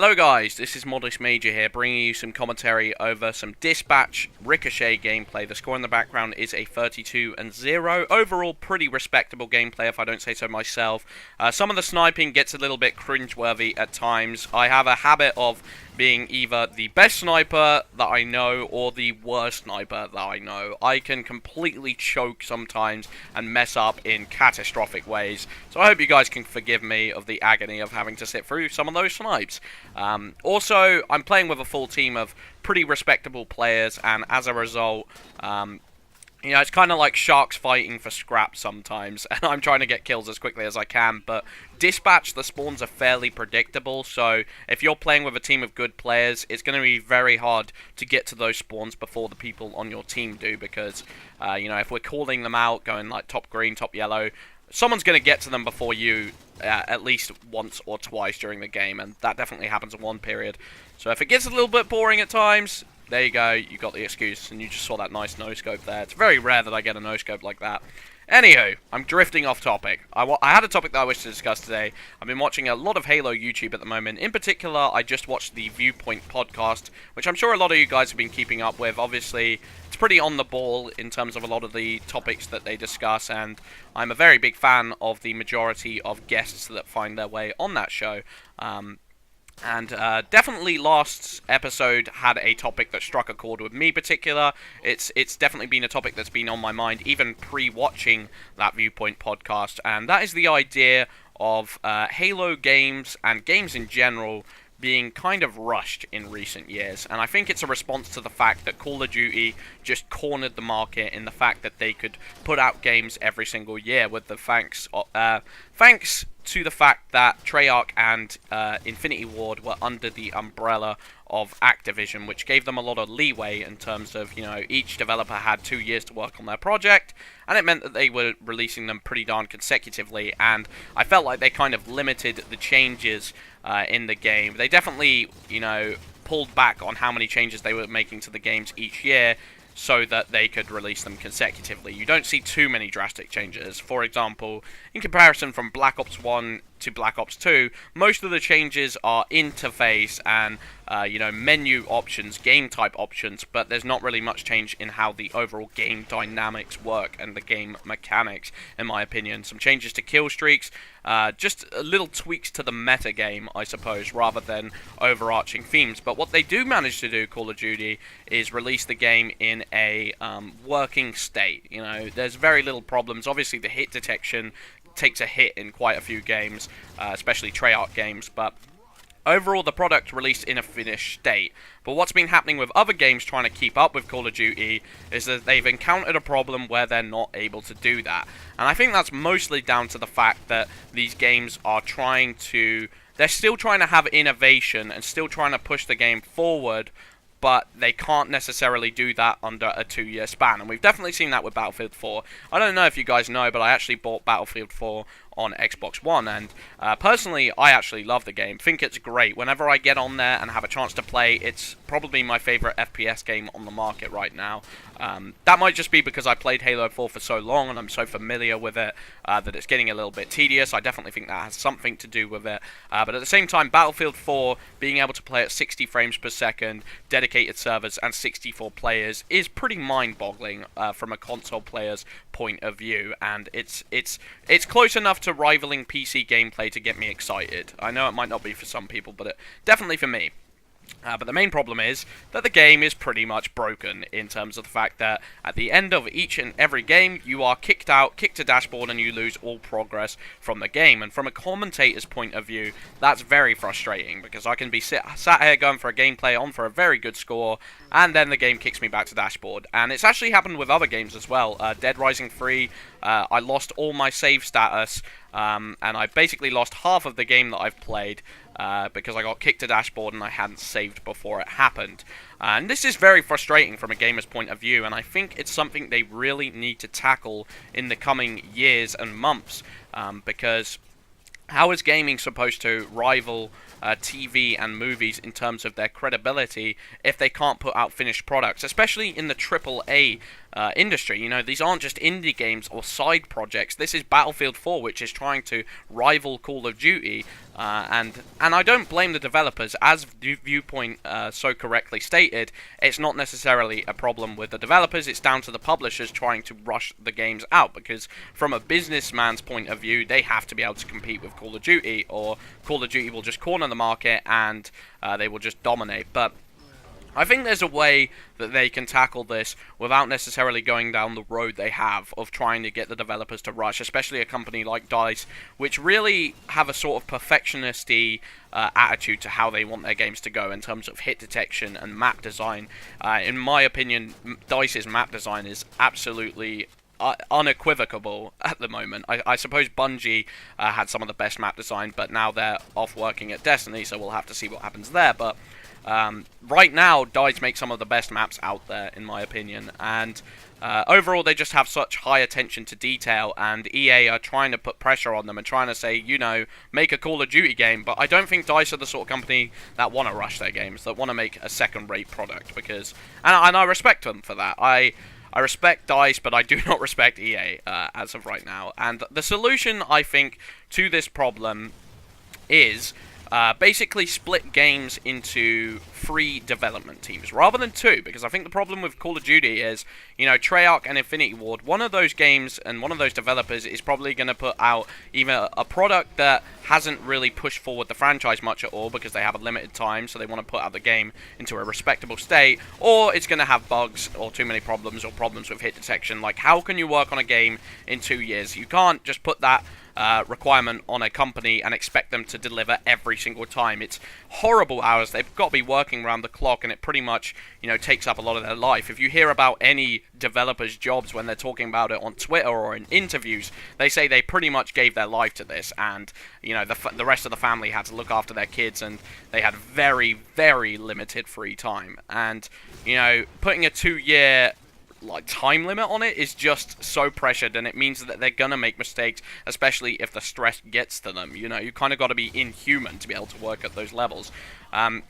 Hello guys, this is Modest Major here, bringing you some commentary over some Dispatch Ricochet gameplay. The score in the background is a 32-0. Overall, pretty respectable gameplay if I don't say so myself. Some of the sniping gets a little bit cringeworthy at times. I have a habit of being either the best sniper that I know or the worst sniper that I know. I can completely choke sometimes and mess up in catastrophic ways. So I hope you guys can forgive me of the agony of having to sit through some of those snipes. Also, I'm playing with a full team of pretty respectable players, and as a result, you know, it's kind of like sharks fighting for scraps sometimes, and I'm trying to get kills as quickly as I can, but Dispatch, the spawns are fairly predictable, so if you're playing with a team of good players, it's going to be very hard to get to those spawns before the people on your team do, because, you know, if we're calling them out, going like top green, top yellow, someone's going to get to them before you at least once or twice during the game, and that definitely happens in one period. So if it gets a little bit boring at times, there you go, you got the excuse, and you just saw that nice no-scope there. It's very rare that I get a no-scope like that. Anywho, I'm drifting off topic. I had a topic that I wish to discuss today. I've been watching a lot of Halo YouTube at the moment. In particular, I just watched the Viewpoint podcast, which I'm sure a lot of you guys have been keeping up with. Obviously, it's pretty on the ball in terms of a lot of the topics that they discuss, and I'm a very big fan of the majority of guests that find their way on that show. Definitely last episode had a topic that struck a chord with me particular. It's definitely been a topic that's been on my mind even pre-watching that Viewpoint podcast, and that is the idea of Halo games and games in general being kind of rushed in recent years. And I think it's a response to the fact that Call of Duty just cornered the market in the fact that they could put out games every single year with the thanks to the fact that Treyarch and Infinity Ward were under the umbrella of Activision, which gave them a lot of leeway in terms of, you know, each developer had 2 years to work on their project, and it meant that they were releasing them pretty darn consecutively, and I felt like they kind of limited the changes in the game. They definitely, you know, pulled back on how many changes they were making to the games each year, so that they could release them consecutively. You don't see too many drastic changes. For example, in comparison from Black Ops 1 to Black Ops 2, most of the changes are interface and, you know, menu options, game type options, but there's not really much change in how the overall game dynamics work and the game mechanics, in my opinion. Some changes to kill streaks, just little tweaks to the meta game, I suppose, rather than overarching themes. But what they do manage to do, Call of Duty, is release the game in a working state. You know, there's very little problems. Obviously, the hit detection takes a hit in quite a few games, especially Treyarch games, but overall the product released in a finished state. But what's been happening with other games trying to keep up with Call of Duty is that they've encountered a problem where they're not able to do that. And I think that's mostly down to the fact that these games are they're still trying to have innovation and still trying to push the game forward, but they can't necessarily do that under a 2-year span. And we've definitely seen that with Battlefield 4. I don't know if you guys know, but I actually bought Battlefield 4 on Xbox One, and personally, I actually love the game. Think it's great. Whenever I get on there and have a chance to play, it's probably my favorite FPS game on the market right now. That might just be because I played Halo 4 for so long and I'm so familiar with it that it's getting a little bit tedious. I definitely think that has something to do with it. But at the same time, Battlefield 4, being able to play at 60 frames per second, dedicated servers, and 64 players is pretty mind-boggling from a console player's point of view, and it's close enough to rivaling PC gameplay to get me excited. I know it might not be for some people, but definitely for me. But the main problem is that the game is pretty much broken in terms of the fact that at the end of each and every game, you are kicked out, kicked to dashboard, and you lose all progress from the game. And from a commentator's point of view, that's very frustrating, because I can be sat here going for a gameplay on for a very good score, and then the game kicks me back to dashboard. And it's actually happened with other games as well. Dead Rising 3, I lost all my save status, and I basically lost half of the game that I've played because I got kicked to dashboard and I hadn't saved before it happened. And this is very frustrating from a gamer's point of view, and I think it's something they really need to tackle in the coming years and months, because how is gaming supposed to rival TV and movies in terms of their credibility if they can't put out finished products, especially in the AAA industry. You know, these aren't just indie games or side projects. This is Battlefield 4, which is trying to rival Call of Duty, and I don't blame the developers. As Viewpoint so correctly stated, it's not necessarily a problem with the developers, it's down to the publishers trying to rush the games out, because from a businessman's point of view, they have to be able to compete with Call of Duty, or Call of Duty will just corner the market and they will just dominate. But I think there's a way that they can tackle this without necessarily going down the road they have of trying to get the developers to rush, especially a company like DICE, which really have a sort of perfectionist-y attitude to how they want their games to go in terms of hit detection and map design. In my opinion, DICE's map design is absolutely unequivocal at the moment. I suppose Bungie had some of the best map design, but now they're off working at Destiny, so we'll have to see what happens there. But right now, DICE make some of the best maps out there, in my opinion, and overall they just have such high attention to detail, and EA are trying to put pressure on them and trying to say, you know, make a Call of Duty game, but I don't think DICE are the sort of company that want to rush their games, that want to make a second-rate product, because, and I respect them for that. I respect DICE, but I do not respect EA as of right now, and the solution, I think, to this problem is basically split games into 3 development teams, rather than 2, because I think the problem with Call of Duty is, you know, Treyarch and Infinity Ward, one of those games and one of those developers is probably going to put out either a product that hasn't really pushed forward the franchise much at all because they have a limited time, so they want to put out the game into a respectable state, or it's going to have bugs or too many problems or problems with hit detection. Like, how can you work on a game in 2 years? You can't just put that requirement on a company and expect them to deliver every single time. It's horrible hours. They've got to be working around the clock, and it pretty much, you know, takes up a lot of their life. If you hear about any developers' jobs when they're talking about it on Twitter or in interviews, they say they pretty much gave their life to this, and, you know, the rest of the family had to look after their kids, and they had very, very limited free time. And, you know, putting a 2-year time limit on it is just so pressured, and it means that they're gonna make mistakes, especially if the stress gets to them. You know, you kind of got to be inhuman to be able to work at those levels. And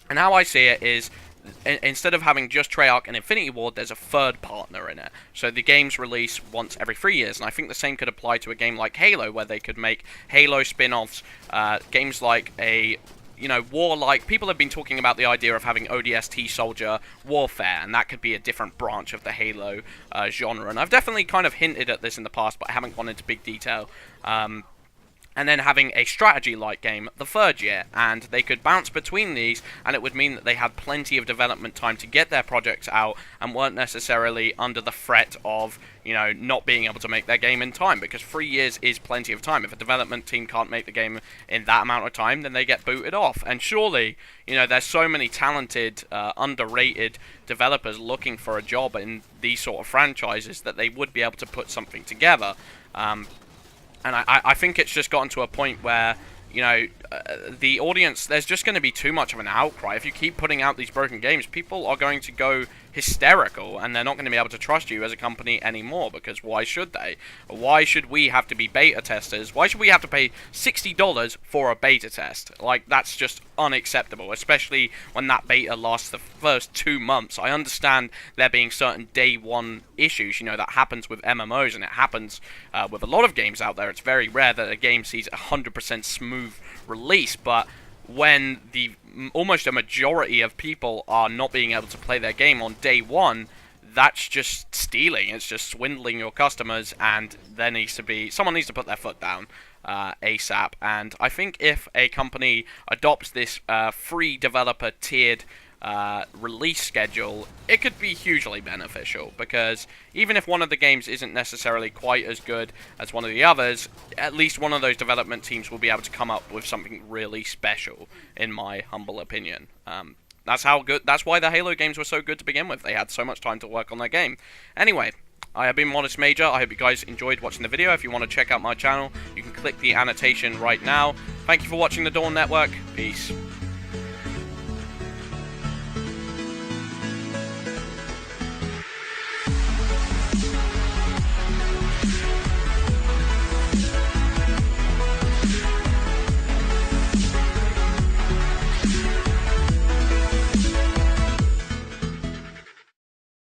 how I see it is, instead of having just Treyarch and Infinity Ward, there's a third partner in it. So the games release once every 3 years, and I think the same could apply to a game like Halo, where they could make Halo spin-offs, games like a, you know, war-like. People have been talking about the idea of having ODST Soldier Warfare, and that could be a different branch of the Halo genre. And I've definitely kind of hinted at this in the past, but I haven't gone into big detail. And then having a strategy-like game the third year, and they could bounce between these, and it would mean that they had plenty of development time to get their projects out, and weren't necessarily under the threat of, you know, not being able to make their game in time, because 3 years is plenty of time. If a development team can't make the game in that amount of time, then they get booted off. And surely, you know, there's so many talented, underrated developers looking for a job in these sort of franchises that they would be able to put something together. And I think it's just gotten to a point where, you know, the audience, there's just going to be too much of an outcry. If you keep putting out these broken games, people are going to go hysterical, and they're not going to be able to trust you as a company anymore, because why should they? Why should we have to be beta testers? Why should we have to pay $60 for a beta test? Like, that's just unacceptable, especially when that beta lasts the first 2 months. I understand there being certain day one issues, you know, that happens with MMOs, and it happens with a lot of games out there. It's very rare that a game sees 100% smooth release, but when the almost a majority of people are not being able to play their game on day one, that's just stealing. It's just swindling your customers, and there needs to be, someone needs to put their foot down ASAP. And I think if a company adopts this free developer tiered release schedule, it could be hugely beneficial, because even if one of the games isn't necessarily quite as good as one of the others, at least one of those development teams will be able to come up with something really special, in my humble opinion. That's why the Halo games were so good to begin with. They had so much time to work on their game. Anyway, I have been Modest Major. I hope you guys enjoyed watching the video. If you want to check out my channel, you can click the annotation right now. Thank you for watching the Dawn Network. Peace.